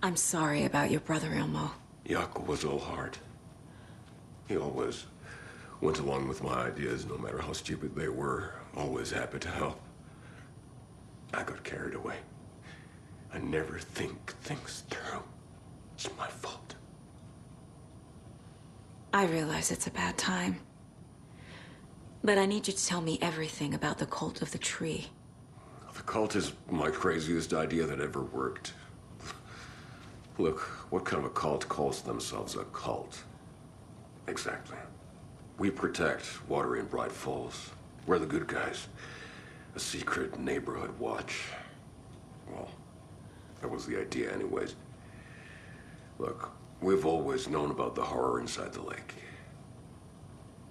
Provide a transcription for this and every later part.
I'm sorry about your brother, Ilmo. Jaakko was all heart. He always went along with my ideas, no matter how stupid they were. Always happy to help. I got carried away. I never think things through. It's my fault. I realize it's a bad time. But I need you to tell me everything about the cult of the tree. The cult is my craziest idea that ever worked. Look, what kind of a cult calls themselves a cult? Exactly. We protect water in Bright Falls. We're the good guys. A secret neighborhood watch. Well, that was the idea anyways. Look, we've always known about the horror inside the lake.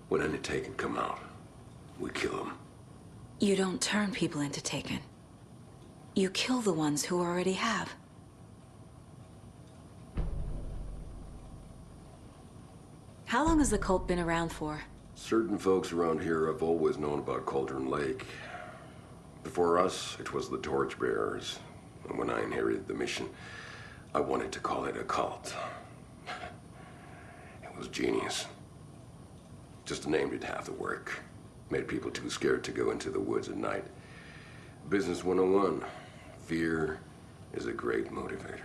When any Taken come out, we kill them. You don't turn people into Taken. You kill the ones who already have. How long has the cult been around for? Certain folks around here have always known about Cauldron Lake. Before us, it was the Torchbearers. And when I inherited the mission, I wanted to call it a cult. It was genius. Just a name did half the work. Made people too scared to go into the woods at night. Business 101. Fear is a great motivator.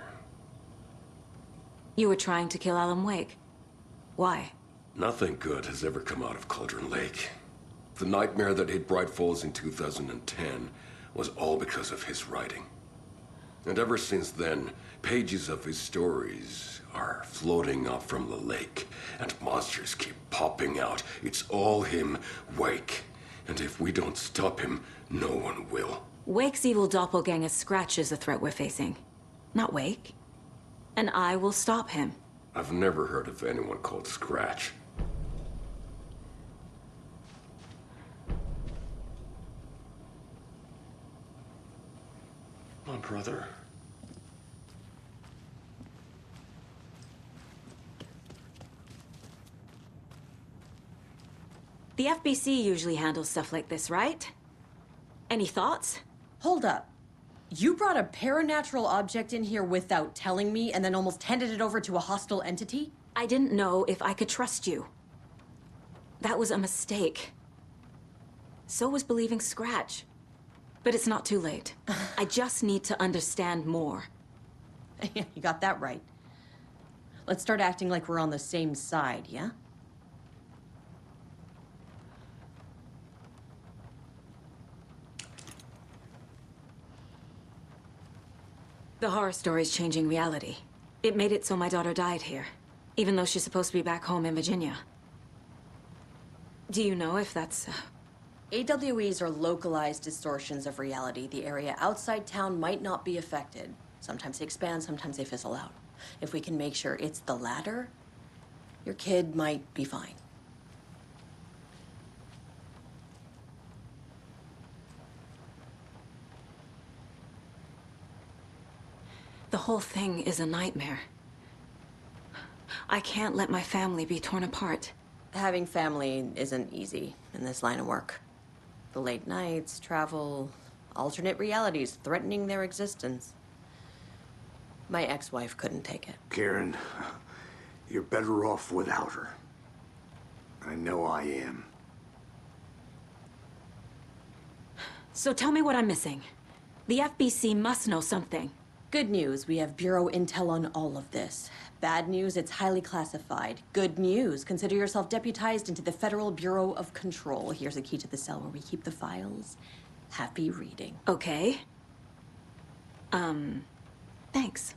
You were trying to kill Alan Wake. Why? Nothing good has ever come out of Cauldron Lake. The nightmare that hit Bright Falls in 2010 was all because of his writing. And ever since then, pages of his stories are floating up from the lake, and monsters keep popping out. It's all him, Wake. And if we don't stop him, no one will. Wake's evil doppelganger Scratch is the threat we're facing, not Wake. And I will stop him. I've never heard of anyone called Scratch. My brother. The FBC usually handles stuff like this, right? Any thoughts? Hold up. You brought a paranatural object in here without telling me and then almost handed it over to a hostile entity? I didn't know if I could trust you. That was a mistake. So was believing Scratch. But it's not too late. I just need to understand more. You got that right. Let's start acting like we're on the same side, yeah? The horror story's changing reality. It made it so my daughter died here, even though she's supposed to be back home in Virginia. Do you know if that's... AWEs are localized distortions of reality. The area outside town might not be affected. Sometimes they expand, sometimes they fizzle out. If we can make sure it's the latter, Your kid might be fine. The whole thing is a nightmare. I can't let my family be torn apart. Having family isn't easy in this line of work. The late nights, travel, alternate realities threatening their existence. My ex-wife couldn't take it. Karen, you're better off without her. I know I am. So tell me what I'm missing. The FBC must know something. Good news, we have Bureau intel on all of this. Bad news, it's highly classified. Good news, consider yourself deputized into the Federal Bureau of Control. Here's a key to the cell where we keep the files. Happy reading. Okay. Thanks.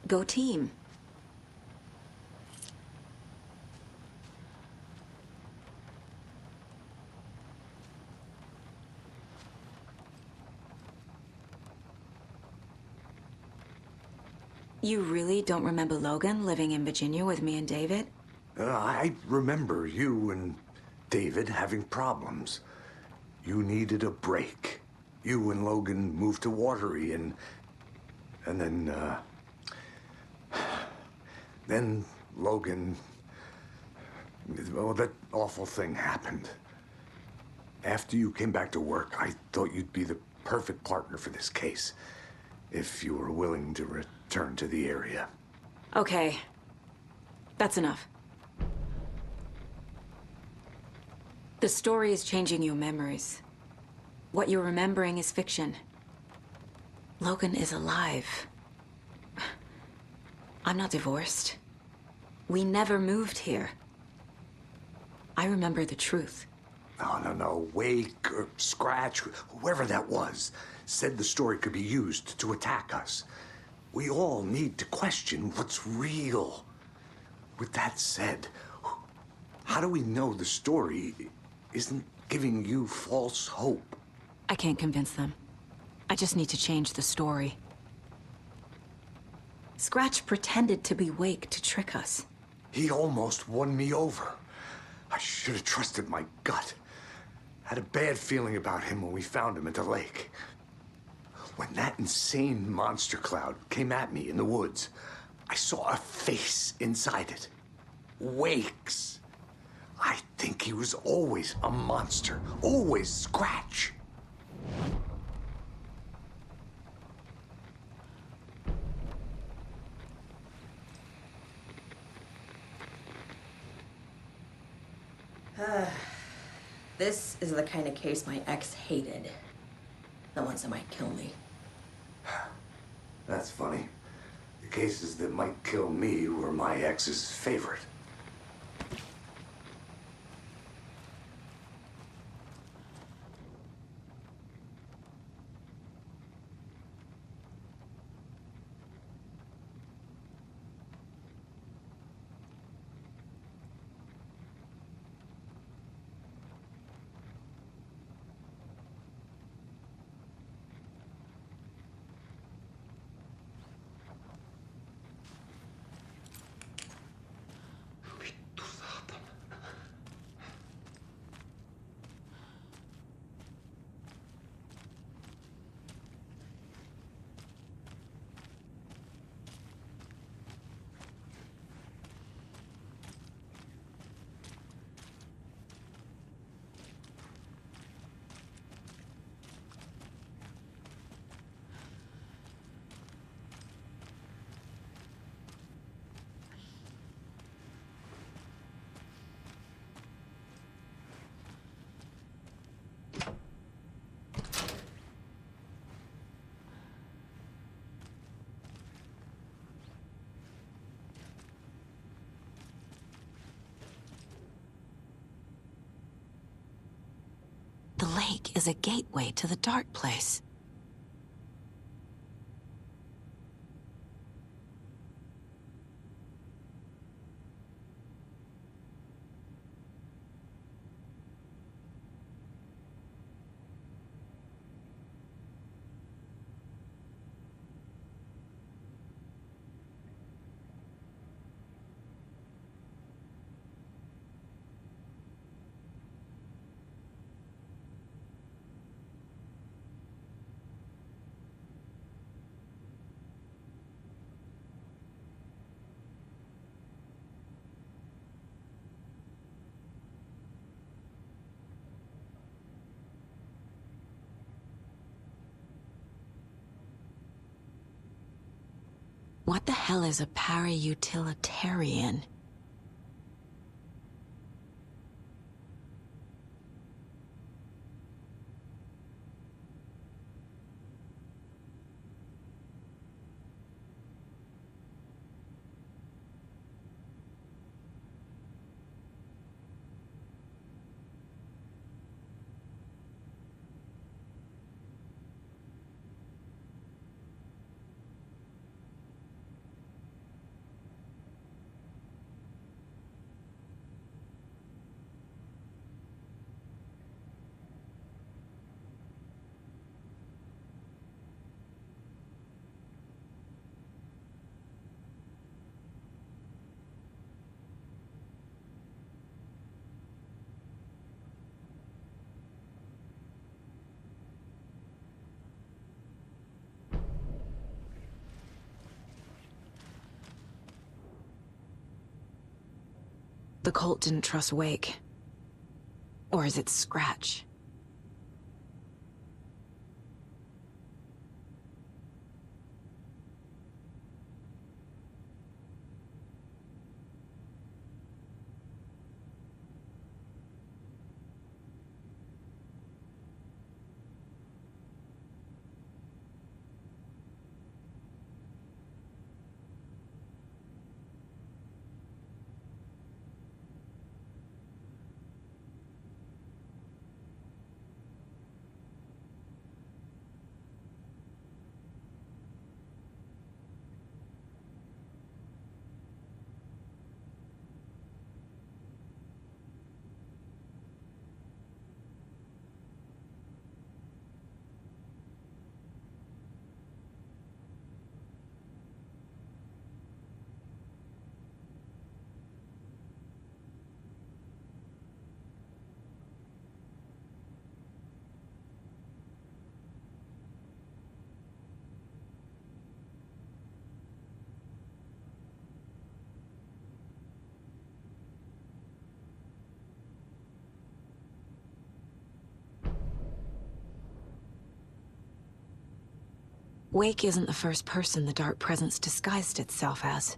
Go team. You really don't remember Logan living in Virginia with me and David? I remember you and David having problems. You needed a break. You and Logan moved to Watery and then Logan, well, that awful thing happened. After you came back to work, I thought you'd be the perfect partner for this case, if you were willing to return to the area. Okay. That's enough. The story is changing your memories. What you're remembering is fiction. Logan is alive. I'm not divorced. We never moved here. I remember the truth. No. Wake or Scratch, whoever that was, said the story could be used to attack us. We all need to question what's real. With that said, how do we know the story isn't giving you false hope? I can't convince them. I just need to change the story. Scratch pretended to be Wake to trick us. He almost won me over. I should have trusted my gut. Had a bad feeling about him when we found him at the lake. When that insane monster cloud came at me in the woods, I saw a face inside it. Wake's. I think he was always a monster. Always Scratch. This is the kind of case my ex hated. The ones that might kill me. That's funny. The cases that might kill me were my ex's favorite. The lake is a gateway to the dark place. What the hell is a para-utilitarian? The cult didn't trust Wake. Or is it Scratch? Wake isn't the first person the Dark Presence disguised itself as.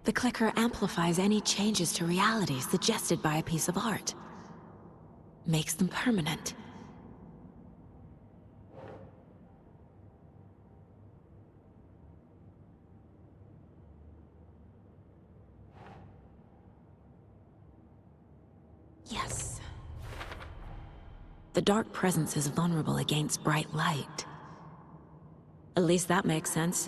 The clicker amplifies any changes to reality suggested by a piece of art. Makes them permanent. Yes. The Dark Presence is vulnerable against bright light. At least that makes sense.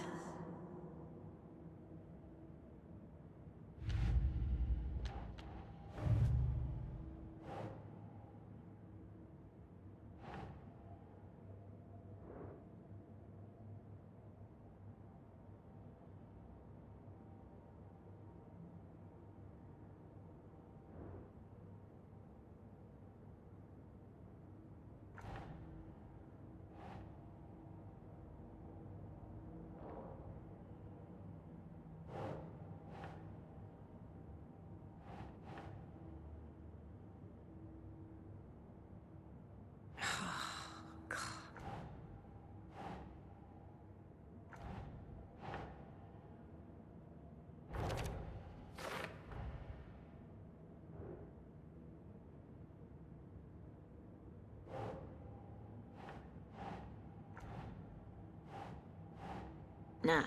Nah.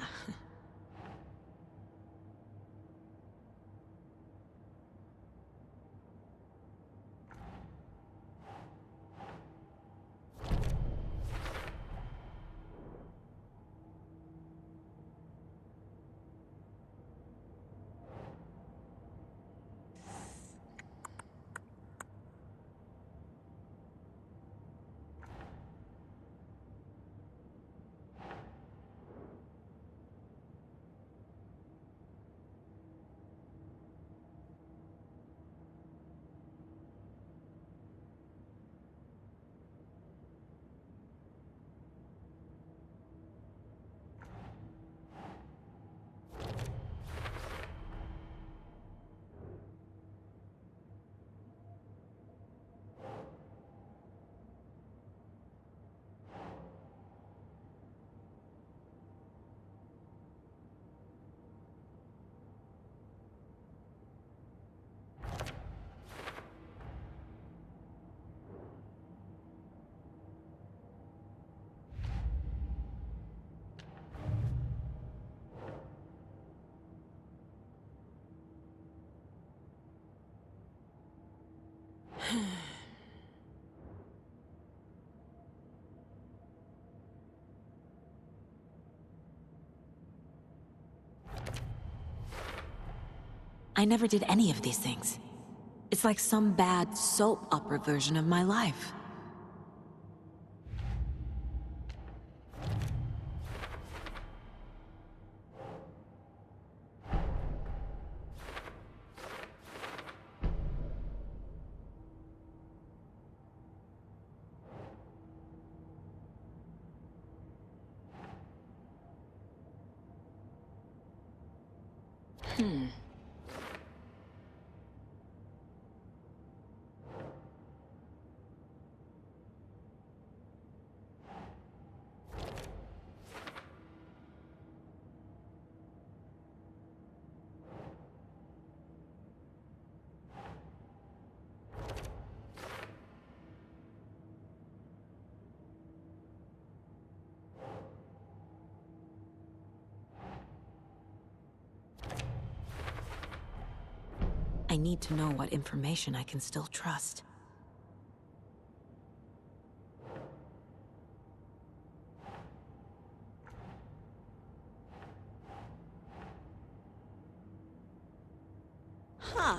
I never did any of these things. It's like some bad soap opera version of my life. I need to know what information I can still trust. Huh.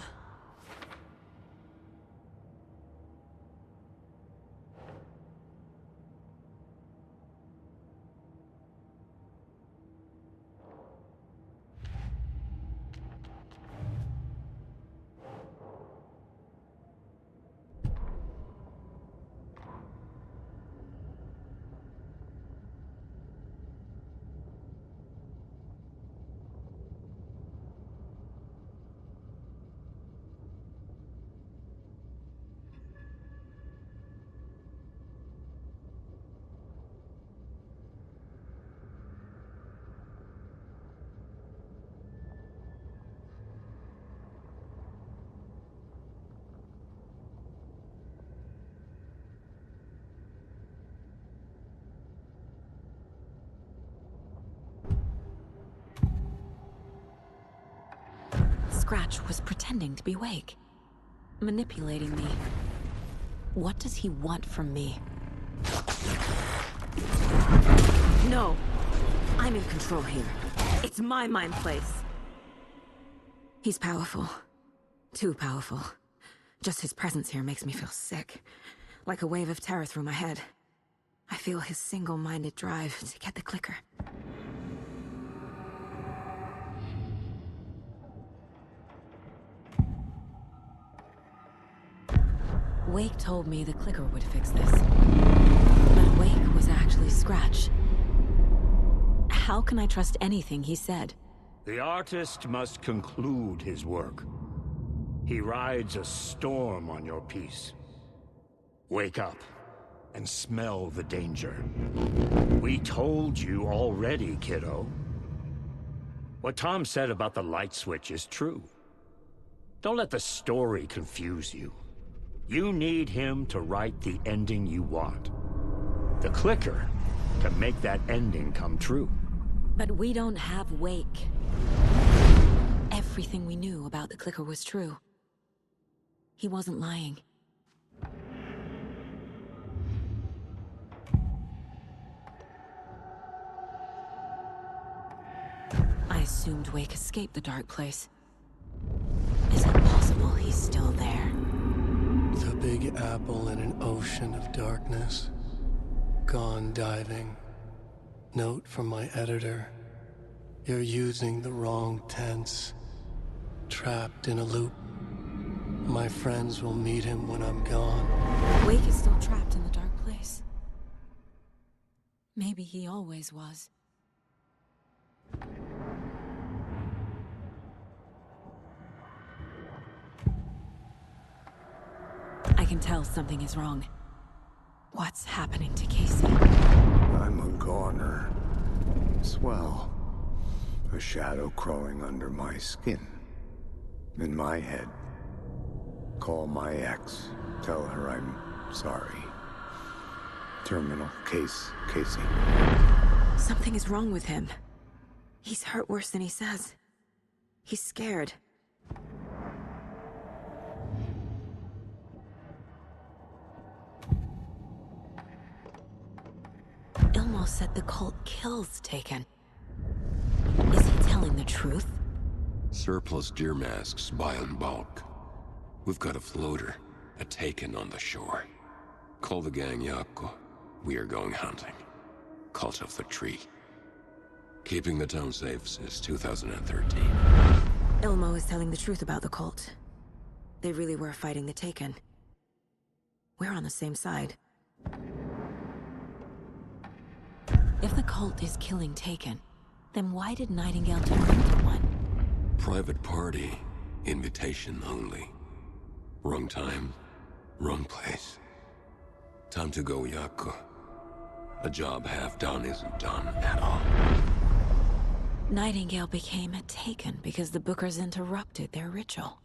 Scratch was pretending to be awake, manipulating me. What does he want from me? No! I'm in control here. It's my mind place. He's powerful. Too powerful. Just his presence here makes me feel sick. Like a wave of terror through my head. I feel his single-minded drive to get the clicker. Wake told me the clicker would fix this. But Wake was actually Scratch. How can I trust anything he said? The artist must conclude his work. He rides a storm on your piece. Wake up and smell the danger. We told you already, kiddo. What Tom said about the light switch is true. Don't let the story confuse you. You need him to write the ending you want. The clicker can make that ending come true. But we don't have Wake. Everything we knew about the clicker was true. He wasn't lying. I assumed Wake escaped the dark place. Is it possible he's still there? The Big Apple in an ocean of darkness. Gone diving. Note from my editor. You're using the wrong tense. Trapped in a loop. My friends will meet him when I'm gone. Wake is still trapped in the dark place. Maybe he always was. I can tell something is wrong. What's happening to Casey? I'm a goner. Swell. A shadow crawling under my skin. In my head. Call my ex. Tell her I'm sorry. Terminal case, Casey. Something is wrong with him. He's hurt worse than he says. He's scared. Ilmo said the cult kills Taken. Is he telling the truth? Surplus deer masks buy in bulk. We've got a floater, a Taken on the shore. Call the gang Yako. We are going hunting. Cult of the Tree. Keeping the town safe since 2013. Ilmo is telling the truth about the cult. They really were fighting the Taken. We're on the same side. If the cult is killing Taken, then why did Nightingale turn into one? Private party. Invitation only. Wrong time, wrong place. Time to go, Yako. A job half done isn't done at all. Nightingale became a Taken because the Bookers interrupted their ritual.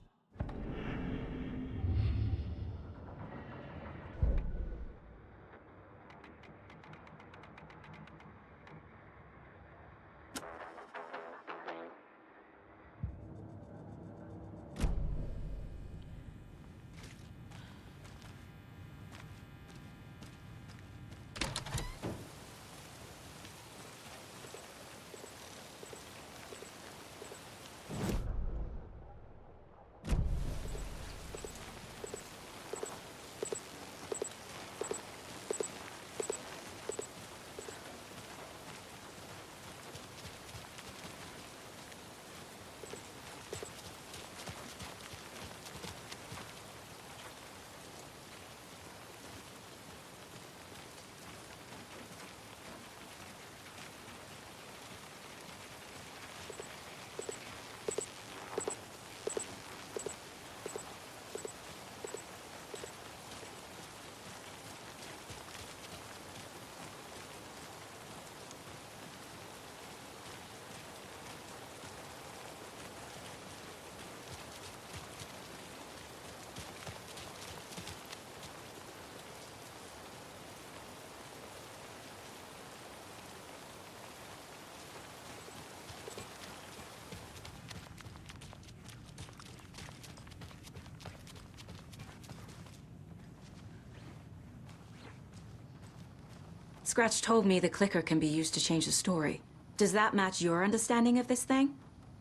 Scratch told me the clicker can be used to change the story. Does that match your understanding of this thing?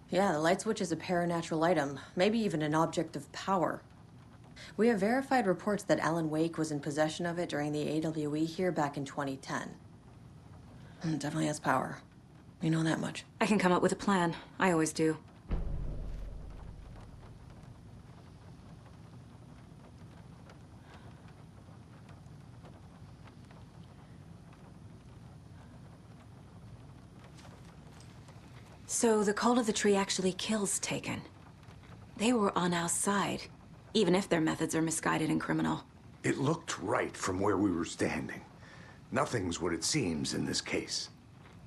Yeah, the light switch is a paranatural item, maybe even an object of power. We have verified reports that Alan Wake was in possession of it during the AWE here back in 2010. It definitely has power. We know that much. I can come up with a plan. I always do. So the Cult of the Tree actually kills Taken. They were on our side, even if their methods are misguided and criminal. It looked right from where we were standing. Nothing's what it seems in this case.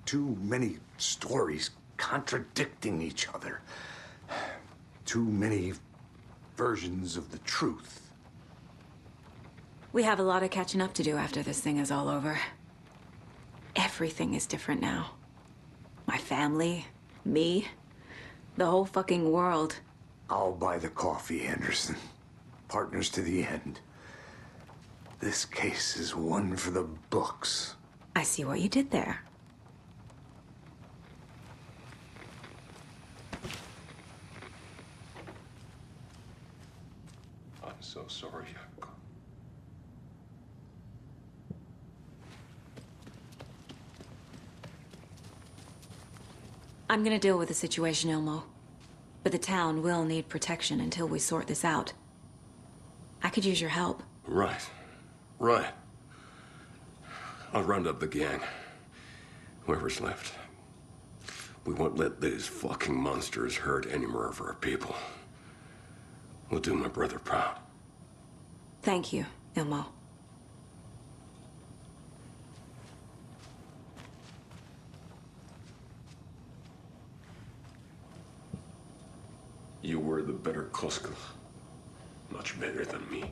Too many stories contradicting each other. Too many versions of the truth. We have a lot of catching up to do after this thing is all over. Everything is different now. My family, me, the whole fucking world. I'll buy the coffee, Anderson. Partners to the end. This case is one for the books. I see what you did there. I'm so sorry. I'm gonna deal with the situation, Ilmo. But the town will need protection until we sort this out. I could use your help. Right. Right. I'll round up the gang. Whoever's left. We won't let these fucking monsters hurt any more of our people. We'll do my brother proud. Thank you, Ilmo. You were the better Koska. Much better than me.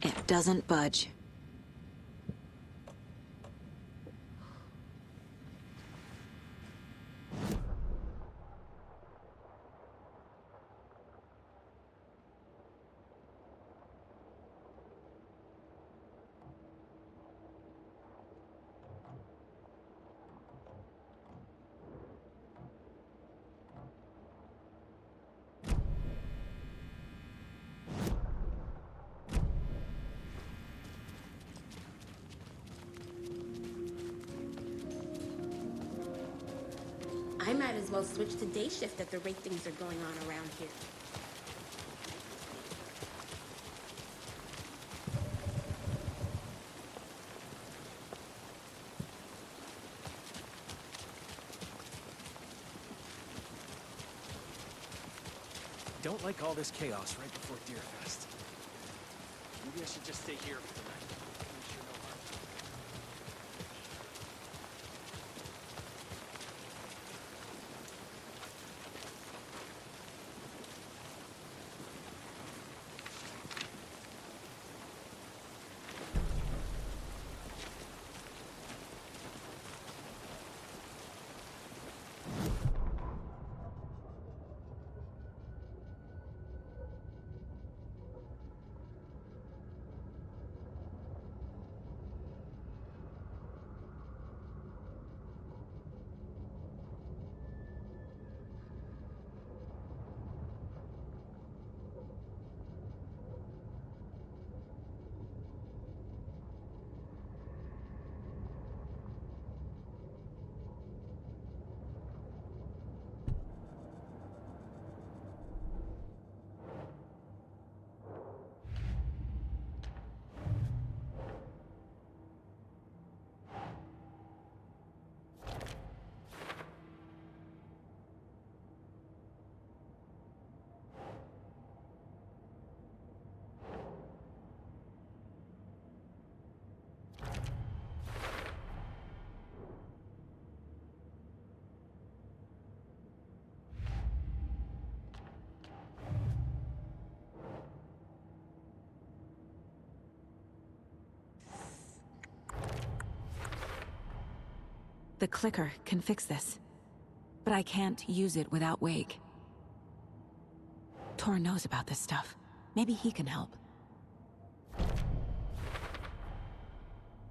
It doesn't budge. might as well switch to day shift at the rate things are going on around here. Don't like all this chaos right before Deerfest. Maybe I should just stay here for the night. I'm sure no harm. The clicker can fix this, but I can't use it without Wake. Tor knows about this stuff. Maybe he can help.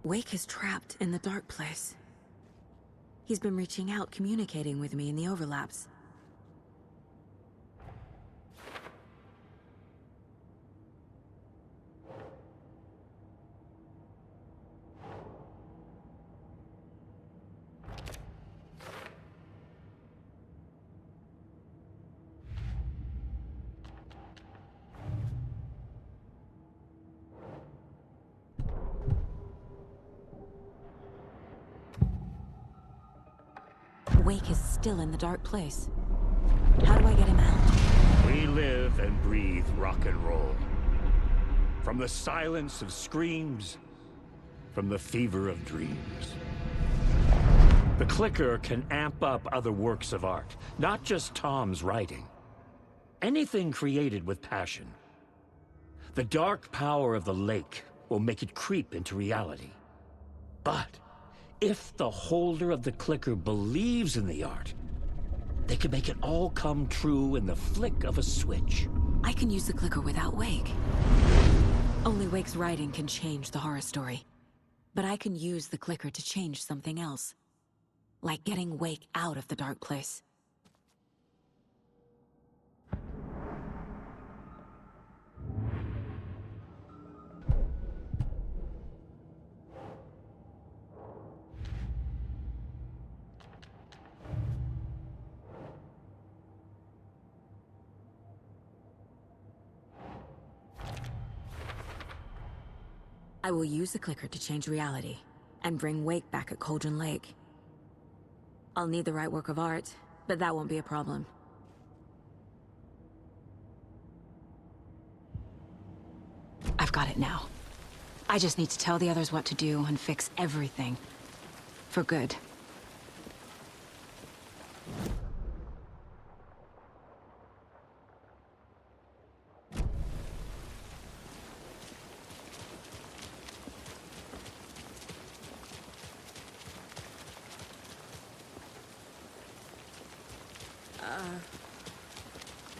Wake is trapped in the dark place. He's been reaching out, communicating with me in the overlaps. Wake is still in the dark place. How do I get him out? We live and breathe rock and roll. From the silence of screams, from the fever of dreams. The clicker can amp up other works of art, not just Tom's writing. Anything created with passion. The dark power of the lake will make it creep into reality. But if the holder of the clicker believes in the art, they can make it all come true in the flick of a switch. I can use the clicker without Wake. Only Wake's writing can change the horror story. But I can use the clicker to change something else. Like getting Wake out of the dark place. I will use the clicker to change reality, and bring Wake back at Cauldron Lake. I'll need the right work of art, but that won't be a problem. I've got it now. I just need to tell the others what to do and fix everything. For good.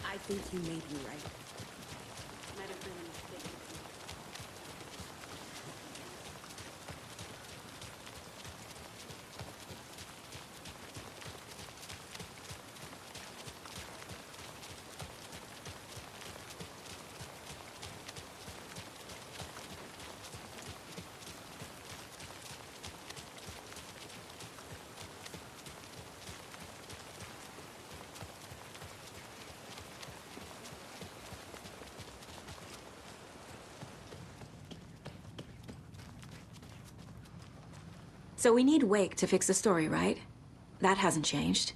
I think you may be right. Might have been a mistake. So we need Wake to fix the story, right? That hasn't changed.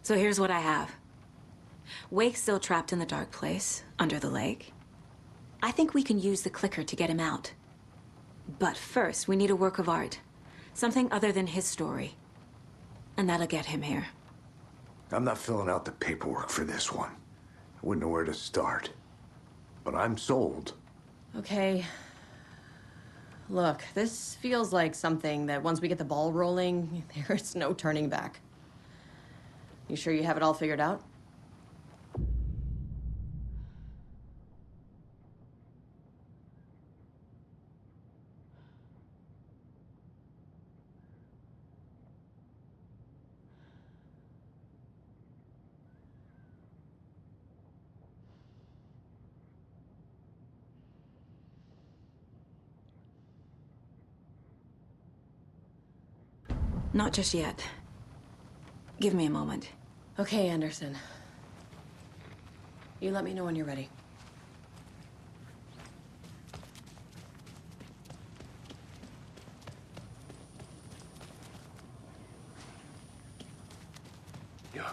So here's what I have. Wake's still trapped in the dark place, under the lake. I think we can use the clicker to get him out. But first, we need a work of art. Something other than his story. And that'll get him here. I'm not filling out the paperwork for this one. I wouldn't know where to start. But I'm sold. Okay. Look, this feels like something that once we get the ball rolling, there's no turning back. You sure you have it all figured out? Not just yet. Give me a moment. Okay, Anderson. You let me know when you're ready. Yeah.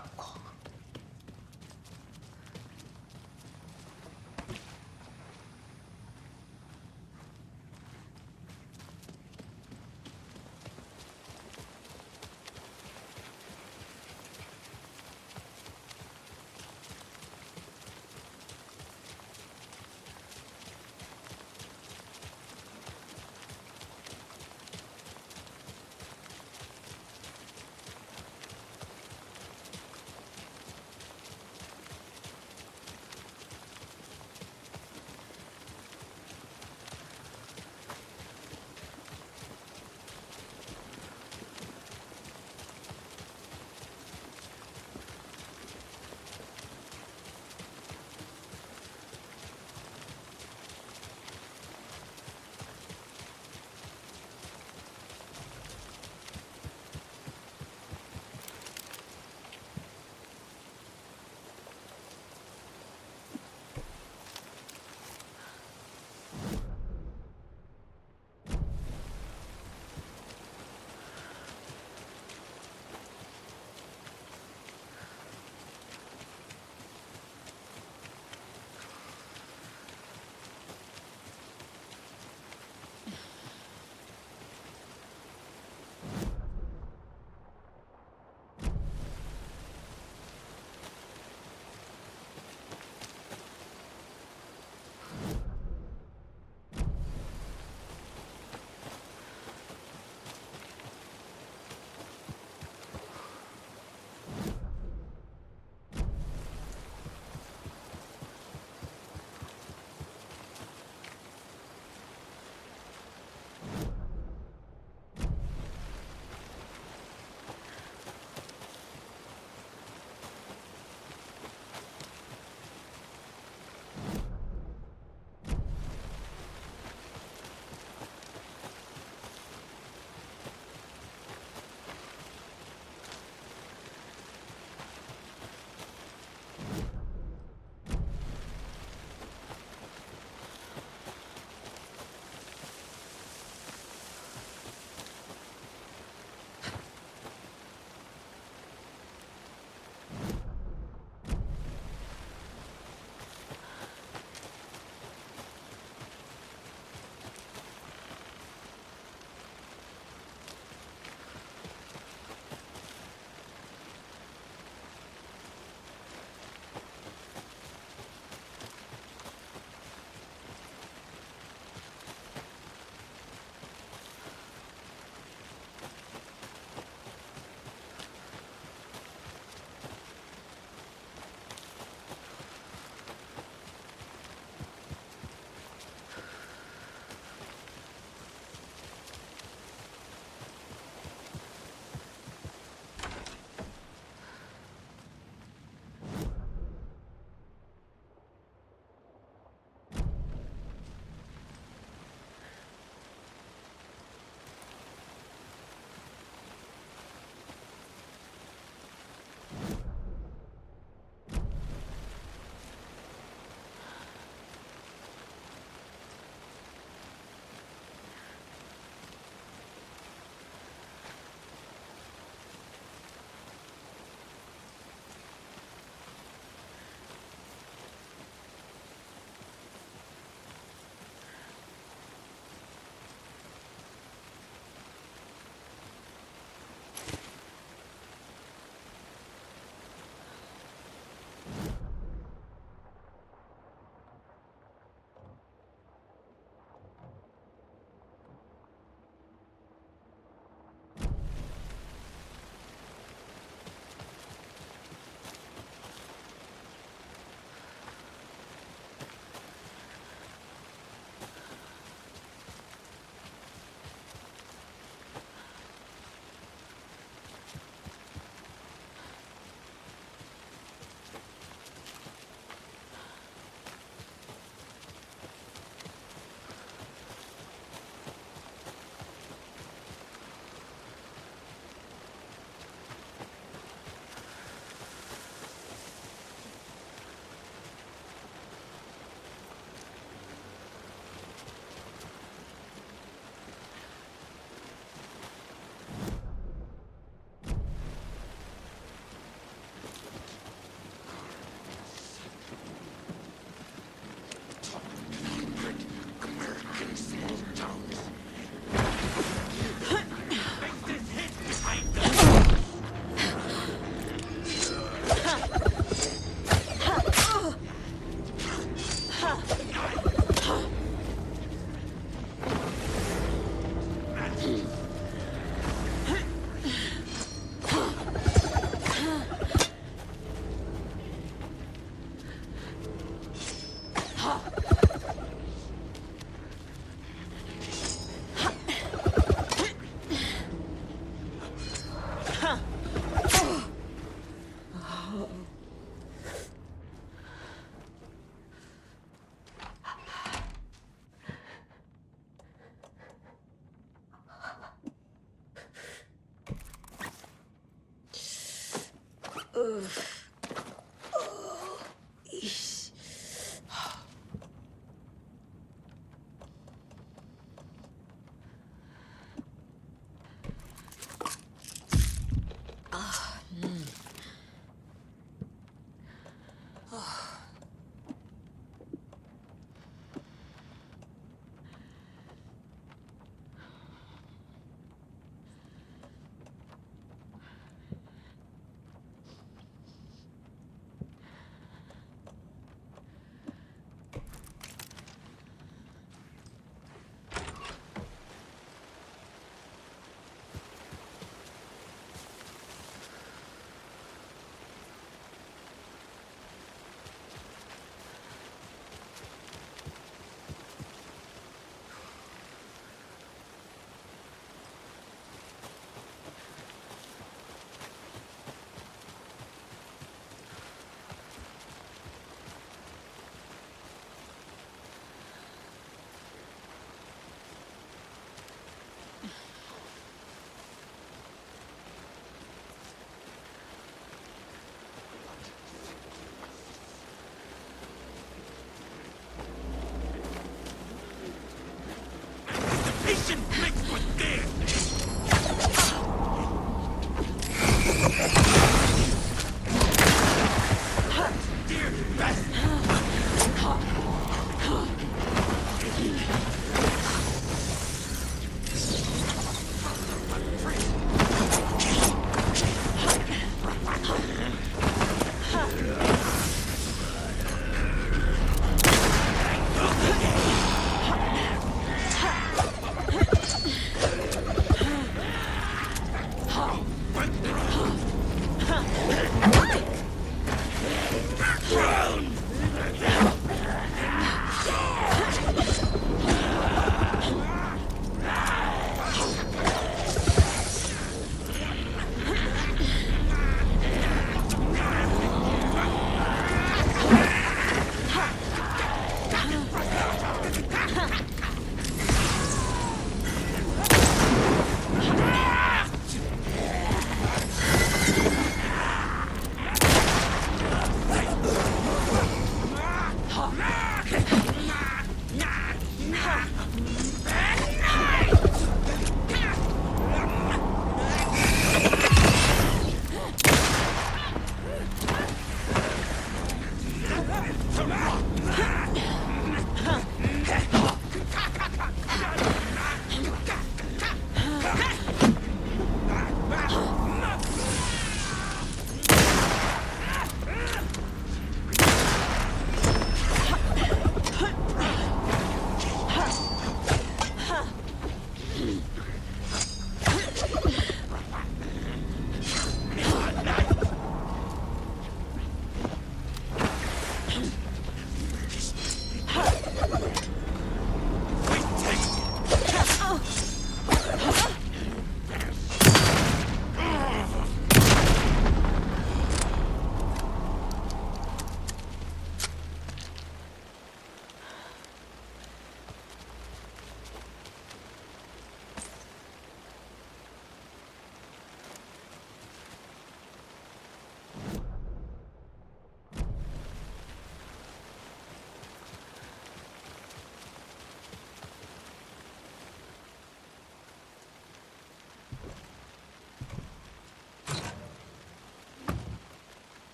Patient mixed with fear! Dear best!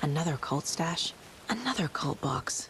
Another cult stash? Another cult box.